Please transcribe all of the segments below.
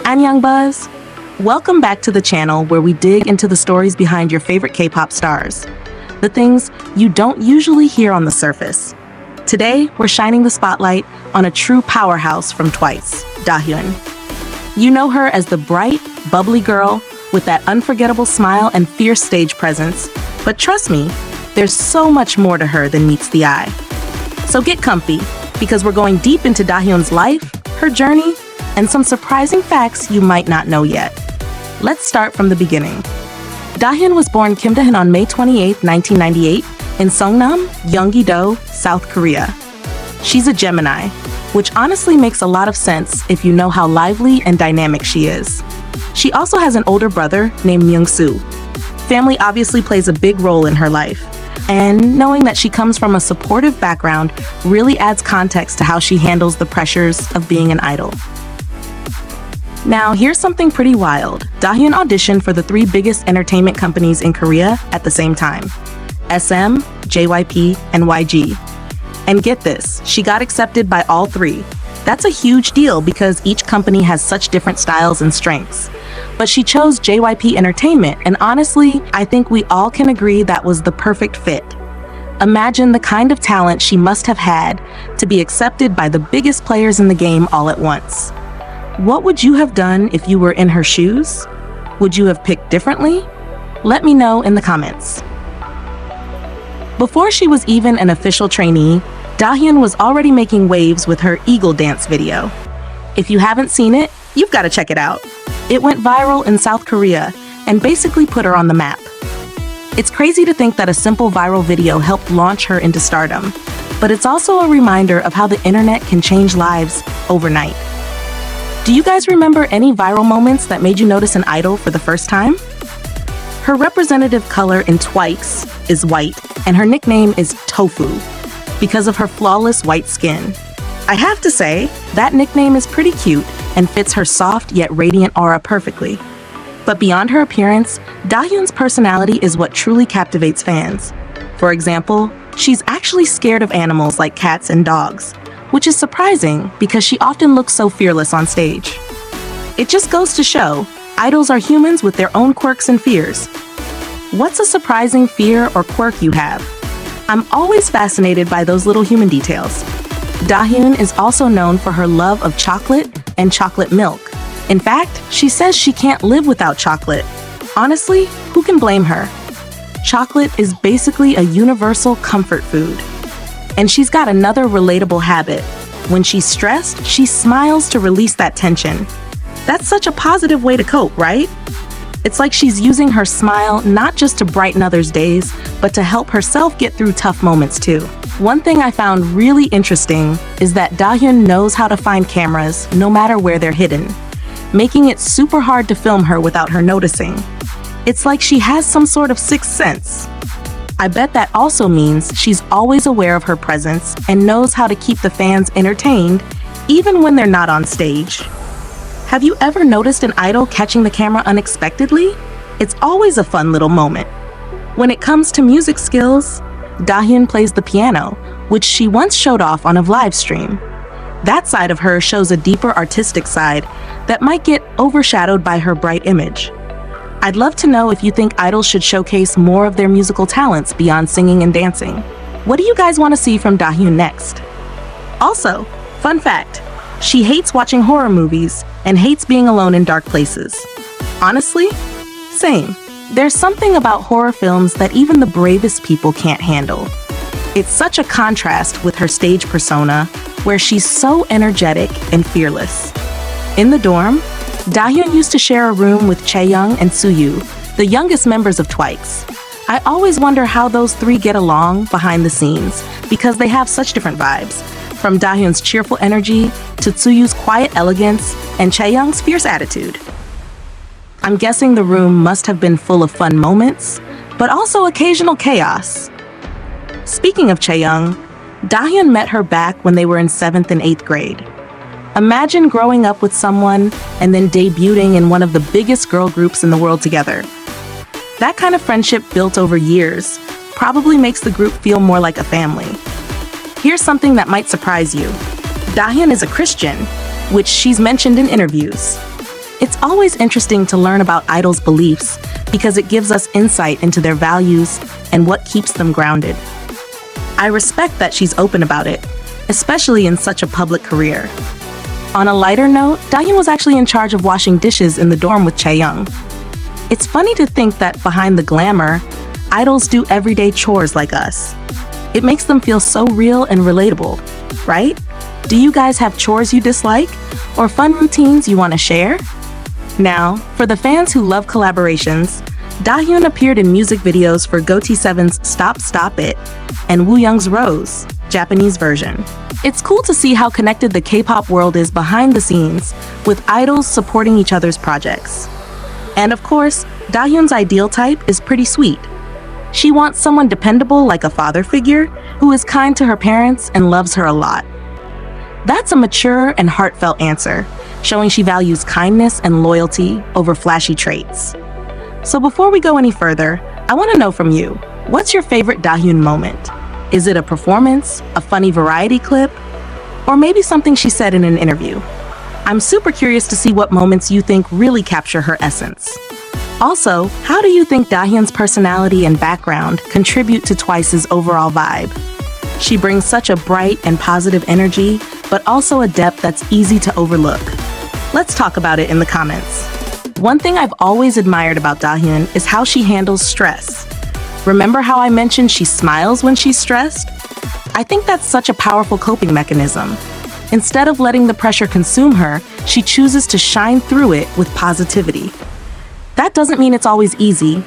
Annyeong Buzz! Welcome back to the channel where we dig into the stories behind your favorite K-pop stars. The things you don't usually hear on the surface. Today, we're shining the spotlight on a true powerhouse from Twice, Dahyun. You know her as the bright, bubbly girl with that unforgettable smile and fierce stage presence. But trust me, there's so much more to her than meets the eye. So get comfy, because we're going deep into Dahyun's life, her journey, and some surprising facts you might not know yet. Let's start from the beginning. Dahyun was born Kim Dahyun on May 28, 1998, in Songnam, Gyeonggi-do, South Korea. She's a Gemini, which honestly makes a lot of sense if you know how lively and dynamic she is. She also has an older brother named Myung-soo. Family obviously plays a big role in her life, and knowing that she comes from a supportive background really adds context to how she handles the pressures of being an idol. Now, here's something pretty wild. Dahyun auditioned for the three biggest entertainment companies in Korea at the same time: SM, JYP, and YG. And get this, she got accepted by all three. That's a huge deal because each company has such different styles and strengths. But she chose JYP Entertainment, and honestly, I think we all can agree that was the perfect fit. Imagine the kind of talent she must have had to be accepted by the biggest players in the game all at once. What would you have done if you were in her shoes? Would you have picked differently? Let me know in the comments. Before she was even an official trainee, Dahyun was already making waves with her Eagle Dance video. If you haven't seen it, you've got to check it out. It went viral in South Korea and basically put her on the map. It's crazy to think that a simple viral video helped launch her into stardom, but it's also a reminder of how the internet can change lives overnight. Do you guys remember any viral moments that made you notice an idol for the first time? Her representative color in Twice is white, and her nickname is Tofu because of her flawless white skin. I have to say, that nickname is pretty cute and fits her soft yet radiant aura perfectly. But beyond her appearance, Dahyun's personality is what truly captivates fans. For example, she's actually scared of animals like cats and dogs, which is surprising because she often looks so fearless on stage. It just goes to show, idols are humans with their own quirks and fears. What's a surprising fear or quirk you have? I'm always fascinated by those little human details. Dahyun is also known for her love of chocolate and chocolate milk. In fact, she says she can't live without chocolate. Honestly, who can blame her? Chocolate is basically a universal comfort food. And she's got another relatable habit. When she's stressed, she smiles to release that tension. That's such a positive way to cope, right? It's like she's using her smile not just to brighten others' days, but to help herself get through tough moments too. One thing I found really interesting is that Dahyun knows how to find cameras no matter where they're hidden, making it super hard to film her without her noticing. It's like she has some sort of sixth sense. I bet that also means she's always aware of her presence and knows how to keep the fans entertained, even when they're not on stage. Have you ever noticed an idol catching the camera unexpectedly? It's always a fun little moment. When it comes to music skills, Dahyun plays the piano, which she once showed off on a live stream. That side of her shows a deeper artistic side that might get overshadowed by her bright image. I'd love to know if you think idols should showcase more of their musical talents beyond singing and dancing. What do you guys want to see from Dahyun next? Also, fun fact, she hates watching horror movies and hates being alone in dark places. Honestly, same. There's something about horror films that even the bravest people can't handle. It's such a contrast with her stage persona, where she's so energetic and fearless. In the dorm, Dahyun used to share a room with Chaeyoung and Suyu, the youngest members of Twice. I always wonder how those three get along behind the scenes, because they have such different vibes, from Dahyun's cheerful energy to Suyu's quiet elegance and Chaeyoung's fierce attitude. I'm guessing the room must have been full of fun moments, but also occasional chaos. Speaking of Chaeyoung, Dahyun met her back when they were in 7th and 8th grade. Imagine growing up with someone and then debuting in one of the biggest girl groups in the world together. That kind of friendship built over years probably makes the group feel more like a family. here's something that might surprise you. Dahyun is a Christian, which she's mentioned in interviews. It's always interesting to learn about idols' beliefs because it gives us insight into their values and what keeps them grounded. I respect that she's open about it, especially in such a public career. On a lighter note, Dahyun was actually in charge of washing dishes in the dorm with Chaeyoung. It's funny to think that behind the glamour, idols do everyday chores like us. It makes them feel so real and relatable, right? Do you guys have chores you dislike or fun routines you want to share? Now, for the fans who love collaborations, Dahyun appeared in music videos for GOT7's Stop Stop It and Wooyoung's Rose, Japanese version. It's cool to see how connected the K-pop world is behind the scenes, with idols supporting each other's projects. And of course, Dahyun's ideal type is pretty sweet. She wants someone dependable like a father figure who is kind to her parents and loves her a lot. That's a mature and heartfelt answer, showing she values kindness and loyalty over flashy traits. So before we go any further, I want to know from you, what's your favorite Dahyun moment? Is it a performance, a funny variety clip, or maybe something she said in an interview? I'm super curious to see what moments you think really capture her essence. Also, how do you think Dahyun's personality and background contribute to Twice's overall vibe? She brings such a bright and positive energy, but also a depth that's easy to overlook. Let's talk about it in the comments. One thing I've always admired about Dahyun is how she handles stress. Remember how I mentioned she smiles when she's stressed? I think that's such a powerful coping mechanism. Instead of letting the pressure consume her, she chooses to shine through it with positivity. That doesn't mean it's always easy.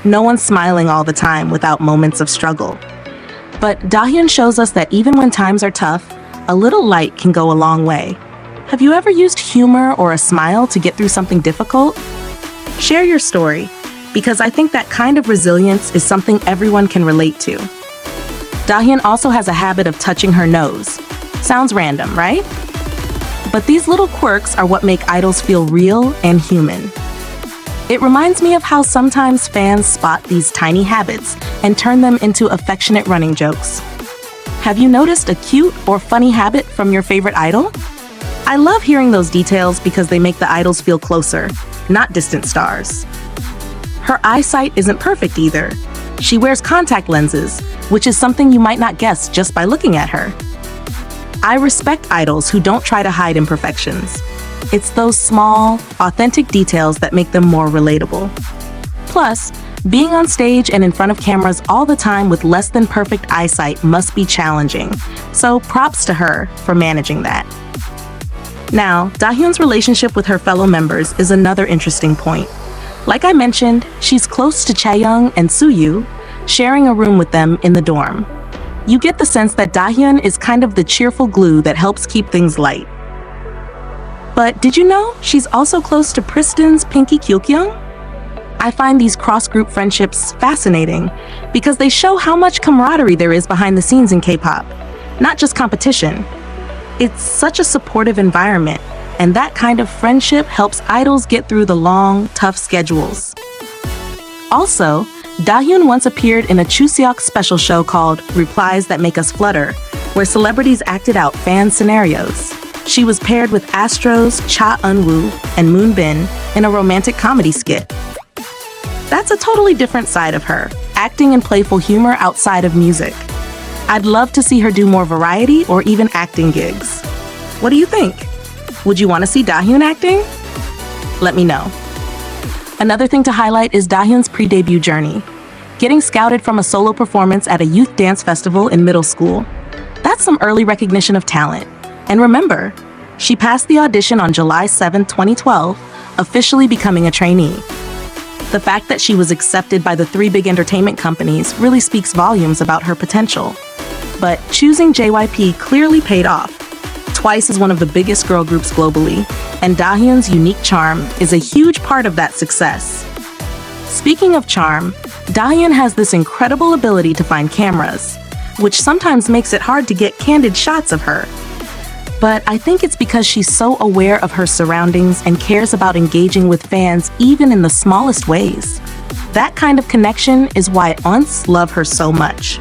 No one's smiling all the time without moments of struggle. But Dahyun shows us that even when times are tough, a little light can go a long way. Have you ever used humor or a smile to get through something difficult? Share your story, because I think that kind of resilience is something everyone can relate to. Dahyun also has a habit of touching her nose. Sounds random, right? But these little quirks are what make idols feel real and human. It reminds me of how sometimes fans spot these tiny habits and turn them into affectionate running jokes. Have you noticed a cute or funny habit from your favorite idol? I love hearing those details because they make the idols feel closer, not distant stars. Her eyesight isn't perfect either. She wears contact lenses, which is something you might not guess just by looking at her. I respect idols who don't try to hide imperfections. It's those small, authentic details that make them more relatable. Plus, being on stage and in front of cameras all the time with less than perfect eyesight must be challenging, so props to her for managing that. Now, Dahyun's relationship with her fellow members is another interesting point. Like I mentioned, she's close to Chaeyoung and Suyu, sharing a room with them in the dorm. You get the sense that Dahyun is kind of the cheerful glue that helps keep things light. But did you know she's also close to Pristin's Pinky Kyukyung? I find these cross-group friendships fascinating because they show how much camaraderie there is behind the scenes in K-pop, not just competition. It's such a supportive environment, and that kind of friendship helps idols get through the long, tough schedules. Also, Dahyun once appeared in a Chuseok special show called Replies That Make Us Flutter, where celebrities acted out fan scenarios. She was paired with Astro's Cha Eun-woo and Moonbin in a romantic comedy skit. That's a totally different side of her, acting and playful humor outside of music. I'd love to see her do more variety or even acting gigs. What do you think? Would you want to see Dahyun acting? Let me know. Another thing to highlight is Dahyun's pre-debut journey. Getting scouted from a solo performance at a youth dance festival in middle school. That's some early recognition of talent. And remember, she passed the audition on July 7, 2012, officially becoming a trainee. The fact that she was accepted by the 3 big entertainment companies really speaks volumes about her potential. But choosing JYP clearly paid off. Twice is one of the biggest girl groups globally, and Dahyun's unique charm is a huge part of that success. Speaking of charm, Dahyun has this incredible ability to find cameras, which sometimes makes it hard to get candid shots of her. But I think it's because she's so aware of her surroundings and cares about engaging with fans even in the smallest ways. That kind of connection is why Uns love her so much.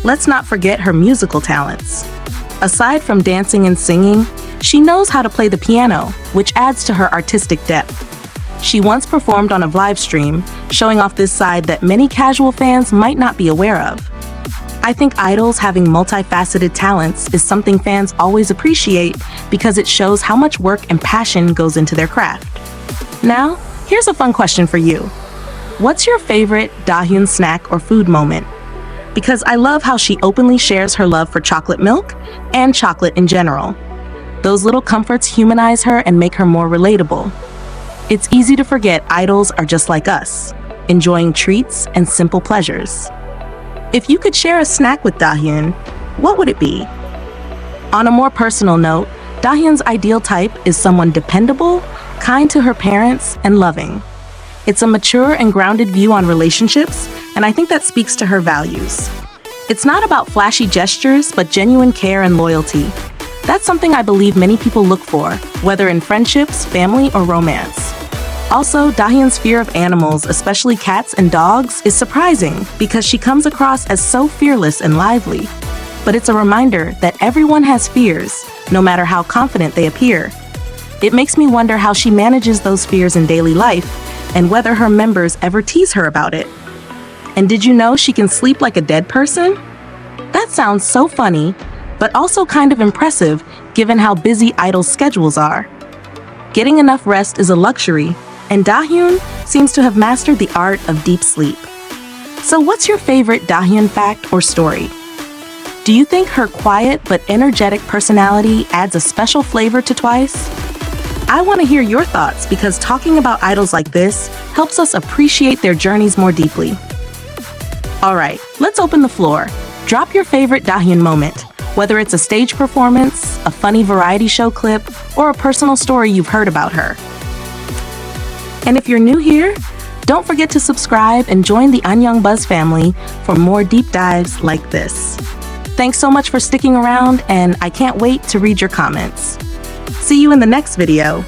let's not forget her musical talents. Aside from dancing and singing, she knows how to play the piano, which adds to her artistic depth. She once performed on a live stream, showing off this side that many casual fans might not be aware of. I think idols having multifaceted talents is something fans always appreciate because it shows how much work and passion goes into their craft. Now, here's a fun question for you. What's your favorite Dahyun snack or food moment? Because I love how she openly shares her love for chocolate milk and chocolate in general. Those little comforts humanize her and make her more relatable. It's easy to forget idols are just like us, enjoying treats and simple pleasures. If you could share a snack with Dahyun, what would it be? On a more personal note, Dahyun's ideal type is someone dependable, kind to her parents, and loving. It's a mature and grounded view on relationships, and I think that speaks to her values. It's not about flashy gestures, but genuine care and loyalty. That's something I believe many people look for, whether in friendships, family, or romance. Also, Dahyun's fear of animals, especially cats and dogs, is surprising because she comes across as so fearless and lively. But it's a reminder that everyone has fears, no matter how confident they appear. It makes me wonder how she manages those fears in daily life and whether her members ever tease her about it. And did you know she can sleep like a dead person? That sounds so funny, but also kind of impressive given how busy idol schedules are. Getting enough rest is a luxury, and Dahyun seems to have mastered the art of deep sleep. So what's your favorite Dahyun fact or story? Do you think her quiet but energetic personality adds a special flavor to Twice? I want to hear your thoughts because talking about idols like this helps us appreciate their journeys more deeply. Alright, let's open the floor. Drop your favorite Dahyun moment, whether it's a stage performance, a funny variety show clip, or a personal story you've heard about her. And if you're new here, don't forget to subscribe and join the Buzz family for more deep dives like this. Thanks so much for sticking around, and I can't wait to read your comments. See you in the next video.